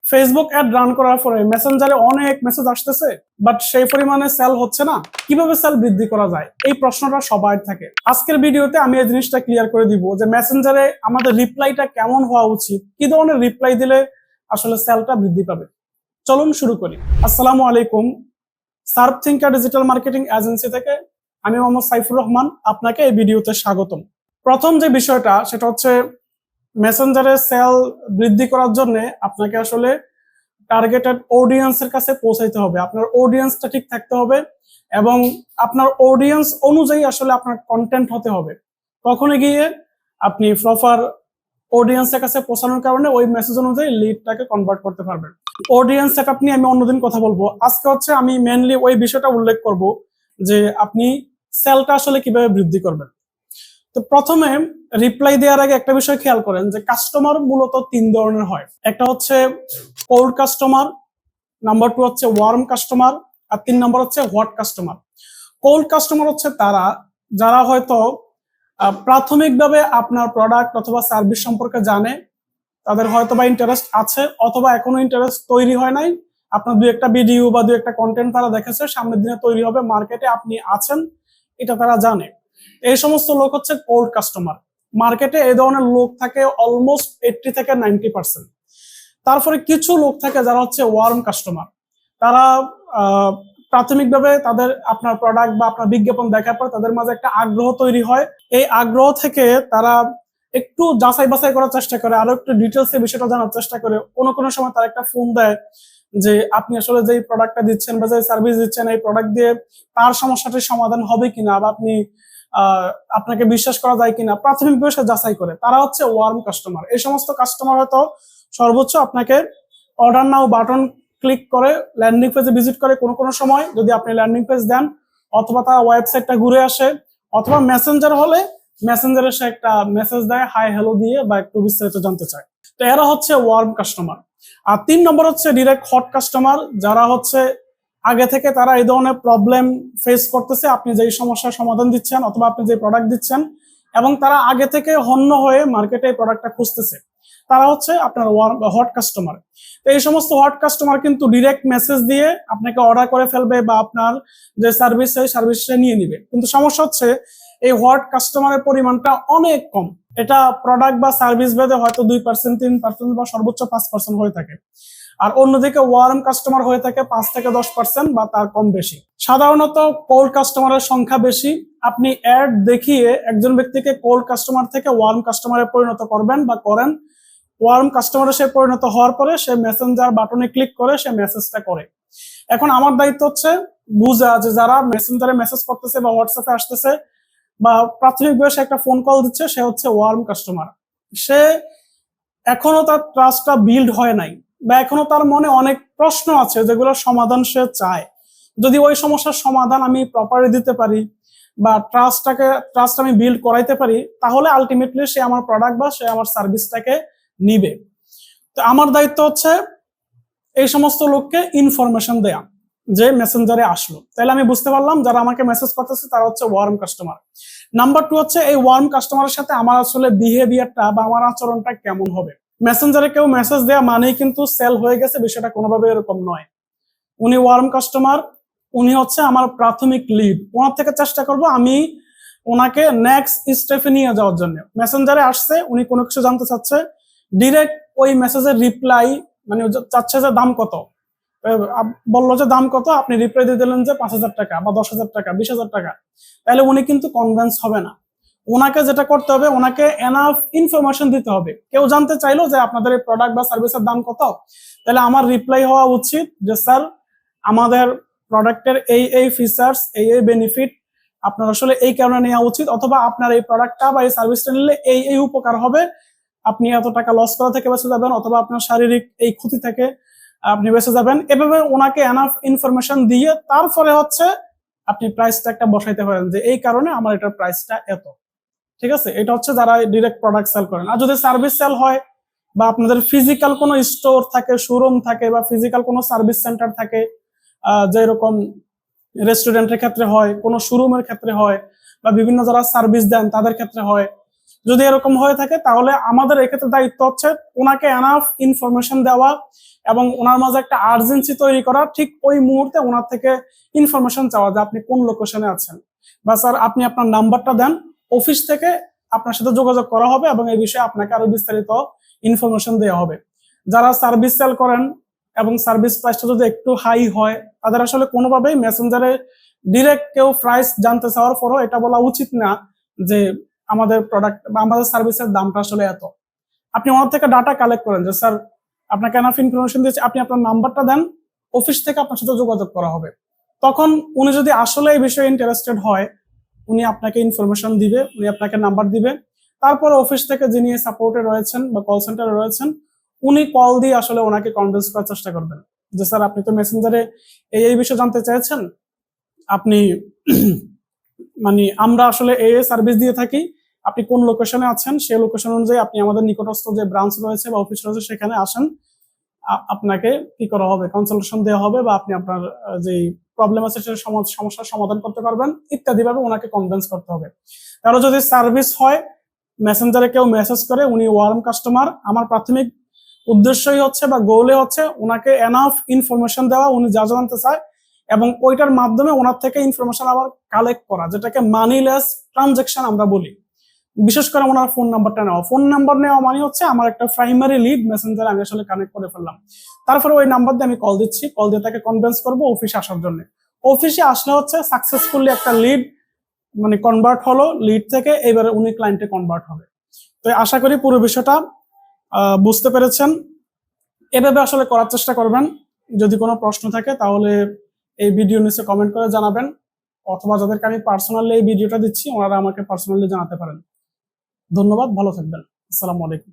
Facebook ad run করার পরে মেসেঞ্জারে অনেক মেসেজ আসতেছে, বাট সেই পরিমাণে সেল হচ্ছে না। কিভাবে সেল বৃদ্ধি করা যায়, এই প্রশ্নটা সবার থাকে। আজকের ভিডিওতে আমি এই জিনিসটা ক্লিয়ার করে দিব যে মেসেঞ্জারে আমাদের রিপ্লাইটা কেমন হওয়া উচিত, কি ধরনের রিপ্লাই দিলে আসলে সেলটা বৃদ্ধি পাবে। চলুন শুরু করি। আসসালামু আলাইকুম, serve thinker digital marketing agency থেকে আমি মোহাম্মদ সাইফুর রহমান আপনাকে এই ভিডিওতে স্বাগতম। প্রথম যে বিষয়টা সেটা হচ্ছে মেসেঞ্জারে সেল বৃদ্ধি করার জন্য আপনাকে আসলে টার্গেটেড অডিয়েন্সের কাছে পৌঁছাইতে হবে। আপনার অডিয়েন্সটা ঠিক থাকতে হবে এবং আপনার অডিয়েন্স অনুযায়ী আসলে আপনার কন্টেন্ট হতে হবে। তখনই গিয়ে আপনি প্রপার অডিয়েন্সের কাছে পৌঁছানোর কারণে ওই মেসেজ অনুযায়ী লিডটাকে কনভার্ট করতে পারবেন। অডিয়েন্স সেটআপ নিয়ে আমি অন্যদিন কথা বলবো। আজকে হচ্ছে আমি মেনলি ওই বিষয়টা উল্লেখ করব যে আপনি সেলটা আসলে কিভাবে বৃদ্ধি করবেন। তো প্রথমে রিপ্লাই দেওয়ার আগে একটা বিষয় খেয়াল করেন যে কাস্টমার মূলত তিন ধরনের হয়। একটা হচ্ছে কোল্ড কাস্টমার, নাম্বার 2 হচ্ছে ওয়ার্ম কাস্টমার, আর 3 নম্বর হচ্ছে হট কাস্টমার। কোল্ড কাস্টমার হচ্ছে তারা যারা হয়তো প্রাথমিকভাবে আপনার প্রোডাক্ট অথবা সার্ভিস সম্পর্কে জানে, তাদের হয়তো বা ইন্টারেস্ট আছে অথবা এখনো ইন্টারেস্ট তৈরি হয় নাই। আপনার দুই একটা ভিডিও বা দুই একটা কন্টেন্ট তারা দেখেছে, সামনের দিনে তৈরি হবে, মার্কেটে আপনি আছেন এটা তারা জানে। এই সমস্ত লোক হচ্ছে কোল্ড কাস্টমার। মার্কেটে এই ধরনের লোক থাকে অলমোস্ট 80 থেকে 90%। তারপরে কিছু লোক থাকে যারা হচ্ছে ওয়ার্ম কাস্টমার। তারা প্রাথমিকভাবে তাদের আপনার প্রোডাক্ট বা আপনার বিজ্ঞাপন দেখার পর তাদের মাঝে একটা আগ্রহ তৈরি হয়। এই আগ্রহ থেকে তারা একটু যাচাই বাছাই করার চেষ্টা করে, আরো একটু ডিটেলস এর বিষয়টা জানার চেষ্টা করে। কোনো কোনো সময় তারা একটা ফোন দেয় যে আপনি আসলে যেই প্রোডাক্টটা দিচ্ছেন বা যে সার্ভিস দিচ্ছেন এই প্রোডাক্ট দিয়ে তার সমস্যাটির সমাধান হবে কিনা বা আপনি আপনাকে বিশ্বাস করা যায় কিনা প্রাথমিকভাবে সে যাচাই করে। তারা হচ্ছে ওয়ার্ম কাস্টমার। এই সমস্ত কাস্টমার হয়তো সর্বোচ্চ আপনাকে অর্ডার নাও বাটন ক্লিক করে ল্যান্ডিং পেজে ভিজিট করে কোনো কোনো সময়, যদি আপনি ল্যান্ডিং পেজ দেন, অথবা তারা ওয়েবসাইটটা ঘুরে আসে, অথবা মেসেঞ্জার হলে মেসেঞ্জারে সে একটা মেসেজ দেয় হাই হ্যালো দিয়ে বা একটু বিস্তারিত জানতে চায়। তো এরা হচ্ছে ওয়ার্ম কাস্টমার। আর 3 নম্বর হচ্ছে ডিরেক্ট হট কাস্টমার, যারা হচ্ছে আগে থেকে তারা এই ধরনের প্রবলেম ফেস করতেছে, আপনি যেই সমস্যার সমাধান দিচ্ছেন অথবা আপনি যে প্রোডাক্ট দিচ্ছেন, এবং তারা আগে থেকে হন্য হয়ে মার্কেটে এই প্রোডাক্টটা খুঁজতেছে, তারা হচ্ছে আপনার হট কাস্টমার। তো এই সমস্ত হট কাস্টমার কিন্তু ডিরেক্ট মেসেজ দিয়ে আপনাকে অর্ডার করে ফেলবে বা আপনার যে সার্ভিস সেই সার্ভিসটা নিয়ে নিবে। কিন্তু সমস্যা হচ্ছে এই হট কাস্টমারের পরিমাণটা অনেক কম। এটা প্রোডাক্ট বা সার্ভিস ভেদে হয়তো 2%, 3% বা সর্বোচ্চ 5% হয়ে থাকে। আর অন্যদিকে ওয়ার্ম কাস্টমার হয়ে থাকে 5 থেকে 10% বা তার কম বেশি। সাধারণত কোল্ড কাস্টমারের সংখ্যা বেশি। আপনি অ্যাড দেখিয়ে একজন ব্যক্তিকে কোল্ড কাস্টমার থেকে ওয়ার্ম কাস্টমারে পরিণত করবেন বা করেন। ওয়ার্ম কাস্টমারে সে পরিণত হওয়ার পরে সে মেসেঞ্জার বাটনে ক্লিক করে সে মেসেজটা করে। এখন আমার দায়িত্ব হচ্ছে বুঝা যে যারা মেসেঞ্জারে মেসেজ করতেছে বা হোয়াটসঅ্যাপে আসতেছে বা প্রাথমিকভাবে সে একটা ফোন কল দিচ্ছে, সে হচ্ছে ওয়ার্ম কাস্টমার। সে এখনো তার ট্রাস্টটা বিল্ড হয় নাই বা এখনো তার মনে অনেক প্রশ্ন আছে যেগুলোর সমাধান সে চায়। যদি ওই সমস্যার সমাধান আমি প্রপারলি দিতে পারি বা ট্রাস্ট আমি বিল্ড করাইতে পারি, তাহলে আলটিমেটলি সে আমার প্রোডাক্ট বা সে আমার সার্ভিসটাকে নিবে। তো আমার দায়িত্ব হচ্ছে এই সমস্ত লোককে ইনফরমেশন দেয়া যে মেসেঞ্জারে আসলো। তাহলে আমি বুঝতে পারলাম যারা আমাকে মেসেজ করতেছে তারা হচ্ছে ওয়ার্ম কাস্টমার। নাম্বার 2 হচ্ছে এই ওয়ার্ম কাস্টমারের সাথে আমার আসলে বিহেভিয়ারটা বা আমার আচরণটা কেমন হবে। মেসেঞ্জারে কেউ মেসেজ দেয়া মানেই কিন্তু সেল হয়ে গেছে, বিষয়টা কোনোভাবে এরকম নয়। উনি ওয়ার্ম কাস্টমার, উনি হচ্ছে আমার প্রাথমিক লিড। ওনার থেকে চেষ্টা করব আমি ওনাকে নেক্সট স্টেপে নিয়ে যাওয়ার জন্য। মেসেঞ্জারে আসছে, উনি কোনো কিছু জানতে চাচ্ছে, ডিরেক্ট ওই মেসেজের রিপ্লাই মানে চাচ্ছে যে দাম কত, বললো যে দাম কত, আপনি রিপ্লাই দিয়ে দিলেন যে 5,000 টাকা বা 10,000 টাকা 20,000 টাকা, তাহলে উনি কিন্তু কনভিন্স হবে না। ওনাকে যেটা করতে হবে, ওনাকে এনাফ ইনফরমেশন দিতে হবে। কেউ জানতে চাইলো যে আপনাদের এই প্রোডাক্ট বা সার্ভিসের দাম কত, তাহলে আমার রিপ্লাই হওয়া উচিত যে স্যার আমাদের প্রোডাক্টের এই এই ফিচার্স, এই এই বেনিফিট আপনার আসলে এই কারণে নেওয়া উচিত, অথবা আপনার এই প্রোডাক্টটা বা এই সার্ভিসটা নিলে এই এই উপকার হবে, আপনি এত টাকা লস করা থেকে বেঁচে যাবেন, অথবা আপনার শারীরিক এই ক্ষতি থেকে আপনি বেঁচে যাবেন। এভাবে ওনাকে এনাফ ইনফরমেশন দিয়ে তারপরে হচ্ছে আপনি প্রাইসটা একটা বসাইতে পারেন যে এই কারণে আমার এটার প্রাইসটা এত। ঠিক আছে, এটা হচ্ছে যারা ডিরেক্ট প্রোডাক্ট সেল করেন। আর যদি সার্ভিস সেল হয় বা আপনাদের ফিজিক্যাল কোনো স্টোর থাকে, শোরুম থাকে বা ফিজিক্যাল কোনো সার্ভিস সেন্টার থাকে, যেরকম রেস্টুরেন্টের ক্ষেত্রে হয়, কোনো শোরুমের ক্ষেত্রে হয়, বা বিভিন্ন যারা সার্ভিস দেন তাদের ক্ষেত্রে হয়, যদি এরকম হয়ে থাকে তাহলে আমাদের এক্ষেত্রে দায়িত্ব হচ্ছে ওনাকে এনাফ ইনফরমেশন দেওয়া এবং ওনার মাঝে একটা আর্জেন্সি তৈরি করা, ঠিক ওই মুহূর্তে ওনার থেকে ইনফরমেশন চাওয়া যে আপনি কোন লোকেশনে আছেন, বা স্যার আপনি আপনার নাম্বারটা দেন, অফিস থেকে আপনার সাথে যোগাযোগ করা হবে এবং এই বিষয়ে আপনাকে আরো বিস্তারিত ইনফরমেশন দেওয়া হবে। যারা সার্ভিস সেল করেন এবং সার্ভিস প্রাইসটা যদি একটু হাই হয়, তাদের আসলে কোনোভাবেই মেসেঞ্জারে ডিরেক্ট কেউ প্রাইস জানতে চাওয়ার পরও এটা বলা উচিত না যে আমাদের প্রোডাক্ট বা আমাদের সার্ভিসের দামটা আসলে এত। আপনি ওনার থেকে ডাটা কালেক্ট করেন যে স্যার আপনাকে এনাফ ইনফরমেশন দিয়েছে, আপনি আপনার নাম্বারটা দেন, অফিস থেকে আপনার সাথে যোগাযোগ করা হবে। তখন উনি যদি আসলে এই বিষয়ে ইন্টারেস্টেড হয়, উনি আপনাকে ইনফরমেশন দিবে, উনি আপনাকে নাম্বার দিবে। তারপরে অফিস থেকে যিনি সাপোর্টে রয়েছেন বা কল সেন্টারে রয়েছেন, উনি কল দিয়ে আসলে ওনাকে কনভিন্স করার চেষ্টা করবেন যে স্যার আপনি তো মেসেঞ্জারে এই বিষয়ে জানতে চাইছেন, আপনি মানে আমরা আসলে এই সার্ভিস দিয়ে থাকি, আপনি কোন লোকেশনে আছেন সেই লোকেশন অনুযায়ী আপনি আমাদের নিকটস্থ যে ব্রাঞ্চ রয়েছে বা অফিস রয়েছে সেখানে আসেন, আপনাকে কি করা হবে, কনসালটেশন দেওয়া হবে বা আপনি আপনার যে প্রবলেম আছে সেটা সমস্যার সমাধান করতে পারবেন ইত্যাদি ভাবে ওনাকে কনভিন্স করতে হবে। কারো যদি সার্ভিস হয়, মেসেঞ্জারে কেউ মেসেজ করে, উনি ওয়ার্ম কাস্টমার, আমার প্রাথমিক উদ্দেশ্যই হচ্ছে বা গোলে হচ্ছে ওনাকে এনাফ ইনফরমেশন দেওয়া, উনি যা জানতে চায় এবং ওইটার মাধ্যমে ওনার থেকে ইনফরমেশন আবার কালেক্ট করা, যেটাকে মানিলেস ট্রানজেকশন আমরা বলি। বিশেষ করে ওনার ফোন নাম্বারটা নেওয়া, ফোন নাম্বার নেওয়া মানে হচ্ছে আমার একটা প্রাইমারি লিড মেসেঞ্জারে আমি আসলে কানেক্ট করে ফেললাম, তারপরে ওই নাম্বার দিয়ে আমি কল দিচ্ছি, কল দিয়ে তাকে কনভিন্স করবো অফিসে আসার জন্য। অফিসে আসলে হচ্ছে সাকসেসফুলি একটা লিড মানে কনভার্ট হলো, লিড থেকে এবারে উনি ক্লায়েন্টে কনভার্ট হবে। তো আশা করি পুরো বিষয়টা বুঝতে পেরেছেন। এভাবে আসলে করার চেষ্টা করবেন। যদি কোনো প্রশ্ন থাকে তাহলে এই ভিডিও নিচে কমেন্ট করে জানাবেন, অথবা যাদেরকে আমি পার্সোনালি এই ভিডিওটা দিচ্ছি ওনারা আমাকে পার্সোনালি জানাতে পারেন। ধন্যবাদ, ভালো থাকবেন। আসসালামু আলাইকুম।